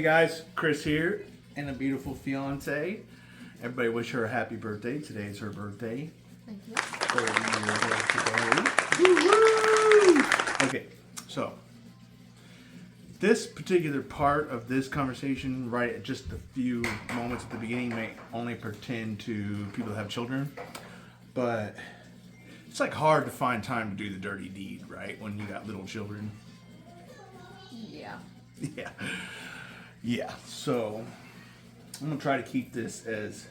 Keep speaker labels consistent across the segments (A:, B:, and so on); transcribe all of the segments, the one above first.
A: guys, Chris here, and a beautiful fiance. Everybody wish her a happy birthday. Today is her birthday.
B: Thank you.
A: 30 years old today. Okay, so this particular part of this conversation, right at just a few moments at the beginning, may only pertain to people that have children, but it's like hard to find time to do the dirty deed, right? When you got little children.
B: Yeah.
A: Yeah. So I'm gonna try to keep this as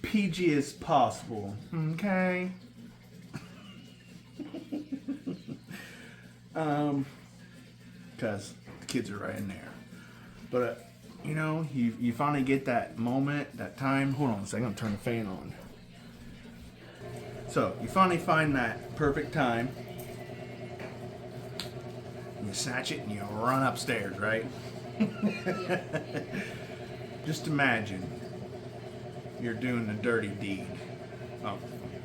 A: PG as possible. Okay. Because the kids are right in there. But you finally get that moment, that time. Hold on a second. I'm gonna turn the fan on. So you finally find that perfect time. You snatch it and you run upstairs, right? Just imagine you're doing a dirty deed. Oh,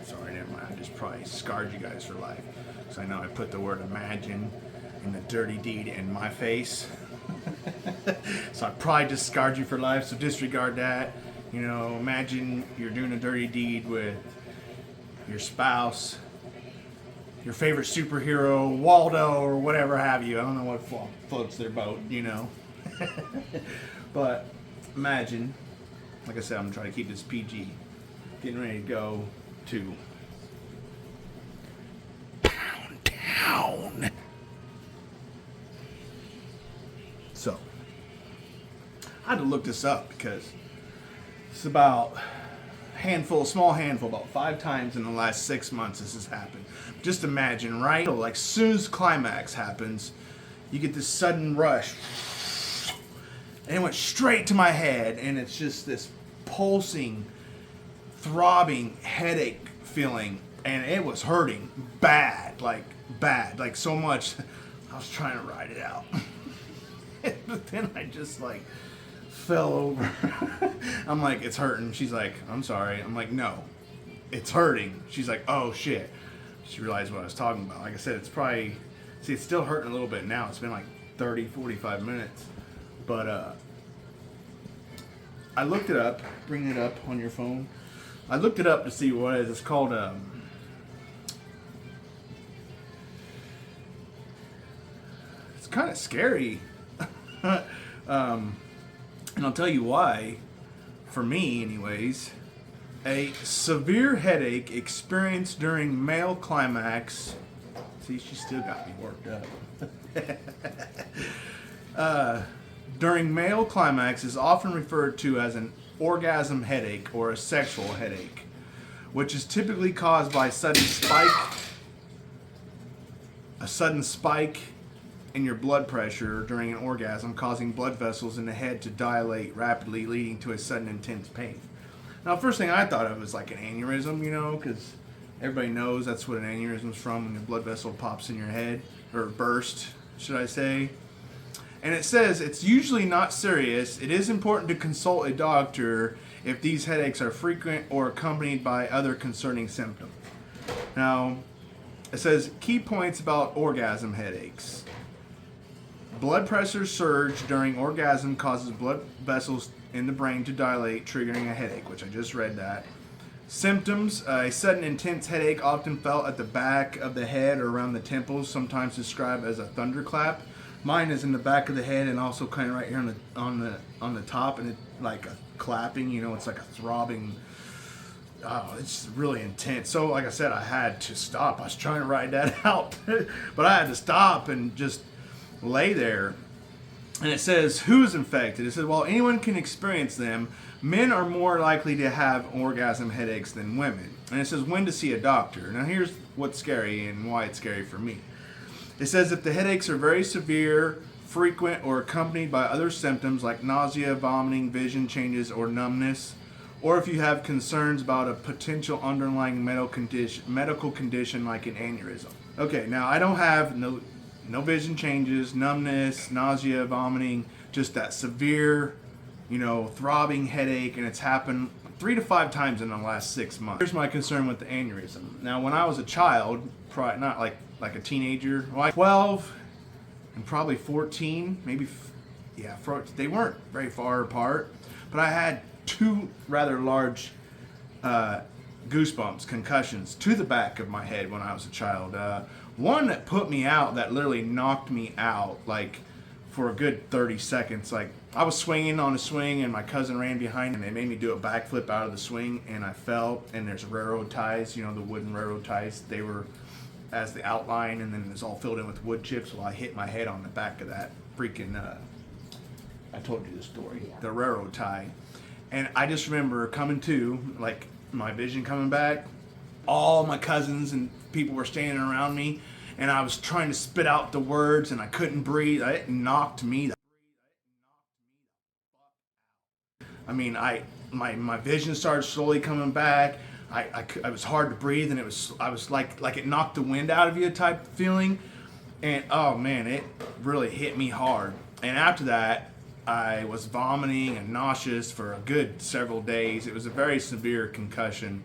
A: sorry, never mind. I just probably scarred you guys for life. So I know I put the word imagine and the dirty deed in my face. So I probably just scarred you for life, so disregard that. Imagine you're doing a dirty deed with your spouse, your favorite superhero, Waldo, or whatever have you. I don't know what floats their boat, But imagine, like I said, I'm trying to keep this PG, getting ready to go to town. So, I had to look this up because it's about small handful, about 5 times in the last 6 months this has happened. Just imagine, right? So, like, soon as climax happens, you get this sudden rush, and it went straight to my head, and it's just this pulsing, throbbing headache feeling, and it was hurting bad, like so much. I was trying to ride it out, but then I just fell over. I'm like, it's hurting. She's like, I'm sorry. I'm like, no, it's hurting. She's like, oh shit. She realized what I was talking about. Like I said, it's still hurting a little bit now. It's been like 30, 45 minutes. But I looked it up, bring it up on your phone. I looked it up to see what it is. It's called, it's kind of scary. And I'll tell you why, for me anyways. A severe headache experienced during male climax. See, she still got me worked up. During male climax is often referred to as an orgasm headache or a sexual headache, which is typically caused by a sudden spike in your blood pressure during an orgasm, causing blood vessels in the head to dilate rapidly, leading to a sudden intense pain. Now, first thing I thought of was like an aneurysm, because everybody knows that's what an aneurysm is from, when the blood vessel pops in your head, or burst, should I say. And it says it's usually not serious. It is important to consult a doctor if these headaches are frequent or accompanied by other concerning symptoms. Now, it says key points about orgasm headaches. Blood pressure surge during orgasm causes blood vessels in the brain to dilate, triggering a headache, which I just read that. Symptoms: a sudden intense headache often felt at the back of the head or around the temples, sometimes described as a thunderclap. Mine is in the back of the head and also kind of right here on the top, and it's like a clapping. It's like a throbbing. Oh, it's really intense. So, like I said, I had to stop. I was trying to ride that out, but I had to stop and just lay there. And it says who's infected. It says, while anyone can experience them, men are more likely to have orgasm headaches than women. And it says when to see a doctor. Now here's what's scary and why it's scary for me. It says if the headaches are very severe, frequent, or accompanied by other symptoms like nausea, vomiting, vision changes, or numbness, or if you have concerns about a potential underlying medical condition like an aneurysm. Okay, now I don't have no vision changes, numbness, nausea, vomiting, just that severe, throbbing headache, and it's happened 3 to 5 times in the last 6 months. Here's my concern with the aneurysm. Now, when I was a child, probably not like a teenager, like 12 and probably 14, maybe, they weren't very far apart, but I had two rather large goosebumps, concussions to the back of my head when I was a child. One that put me out, that literally knocked me out, like for a good 30 seconds. Like I was swinging on a swing and my cousin ran behind and they made me do a backflip out of the swing and I fell, and there's railroad ties, the wooden railroad ties. They were as the outline, and then it was all filled in with wood chips. Well, I hit my head on the back of that freaking, I told you the story, the railroad tie. And I just remember coming to, like, my vision coming back. All my cousins and people were standing around me, and I was trying to spit out the words, and I couldn't breathe. It knocked me. I mean, my vision started slowly coming back. I was hard to breathe, and I was like it knocked the wind out of you type feeling. And oh man, it really hit me hard. And after that, I was vomiting and nauseous for a good several days. It was a very severe concussion.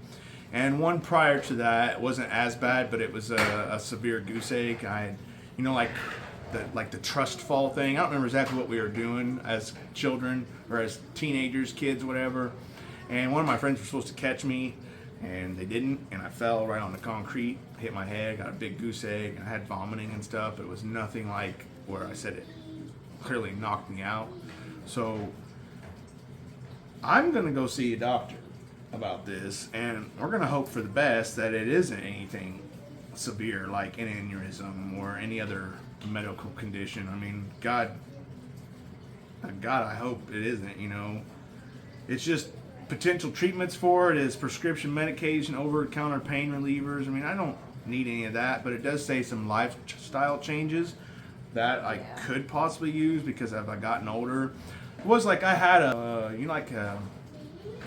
A: And one prior to that wasn't as bad, but it was a severe goose egg. I had, like the trust fall thing. I don't remember exactly what we were doing as children or as teenagers, kids, whatever. And one of my friends was supposed to catch me, and they didn't. And I fell right on the concrete, hit my head, got a big goose egg. I had vomiting and stuff. It was nothing like where I said it clearly knocked me out. So I'm going to go see a doctor about this, and we're going to hope for the best that it isn't anything severe like an aneurysm or any other medical condition. I mean, God, I hope it isn't. It's just potential treatments for it is prescription medication, over-the-counter pain relievers. I mean, I don't need any of that, but it does say some lifestyle changes that I could possibly use because as I've gotten older. It was like I had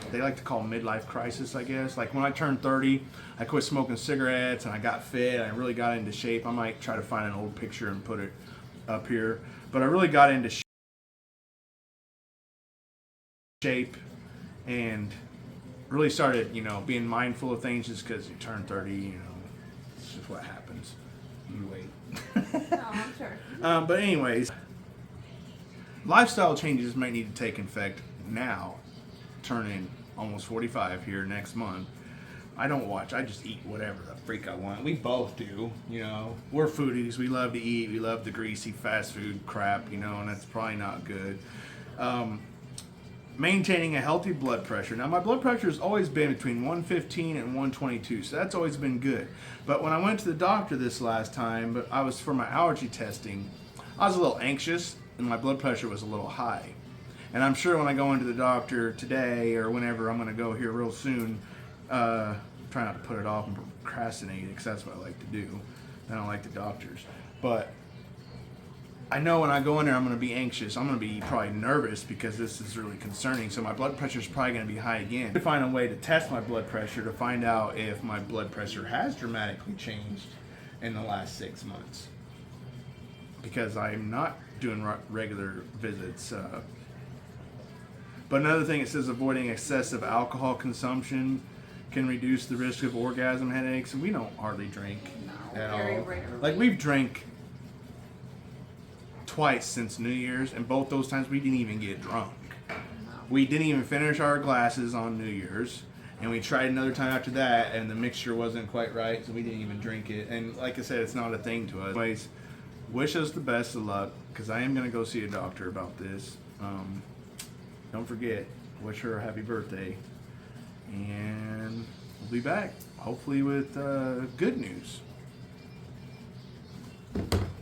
A: they like to call midlife crisis, I guess. Like when I turned 30, I quit smoking cigarettes and I got fit. I really got into shape. I might try to find an old picture and put it up here. But I really got into shape and really started, being mindful of things just because you turn 30, it's just what happens. You wait.
B: Oh, I'm sure.
A: But anyways, lifestyle changes might need to take effect now. Turning almost 45 here next month. I don't watch. I just eat whatever the freak I want. We both do. We're foodies. We love to eat. We love the greasy fast food crap, and that's probably not good. Maintaining a healthy blood pressure. Now, my blood pressure has always been between 115 and 122, so that's always been good. But when I went to the doctor this last time, but I was for my allergy testing, I was a little anxious, and my blood pressure was a little high. And I'm sure when I go into the doctor today or whenever I'm going to go here real soon, try not to put it off and procrastinate it because that's what I like to do. I don't like the doctors. But I know when I go in there I'm going to be anxious. I'm going to be probably nervous because this is really concerning. So my blood pressure is probably going to be high again. To find a way to test my blood pressure to find out if my blood pressure has dramatically changed in the last 6 months. Because I'm not doing regular visits. But another thing, it says avoiding excessive alcohol consumption can reduce the risk of orgasm headaches. And we don't hardly drink at all.
B: Rarely.
A: Like we've drank twice since New Year's, and both those times we didn't even get drunk.
B: No.
A: We didn't even finish our glasses on New Year's, and we tried another time after that, and the mixture wasn't quite right, so we didn't even drink it. And like I said, it's not a thing to us. Anyways, wish us the best of luck, because I am going to go see a doctor about this. Don't forget, wish her a happy birthday. And we'll be back, hopefully with good news.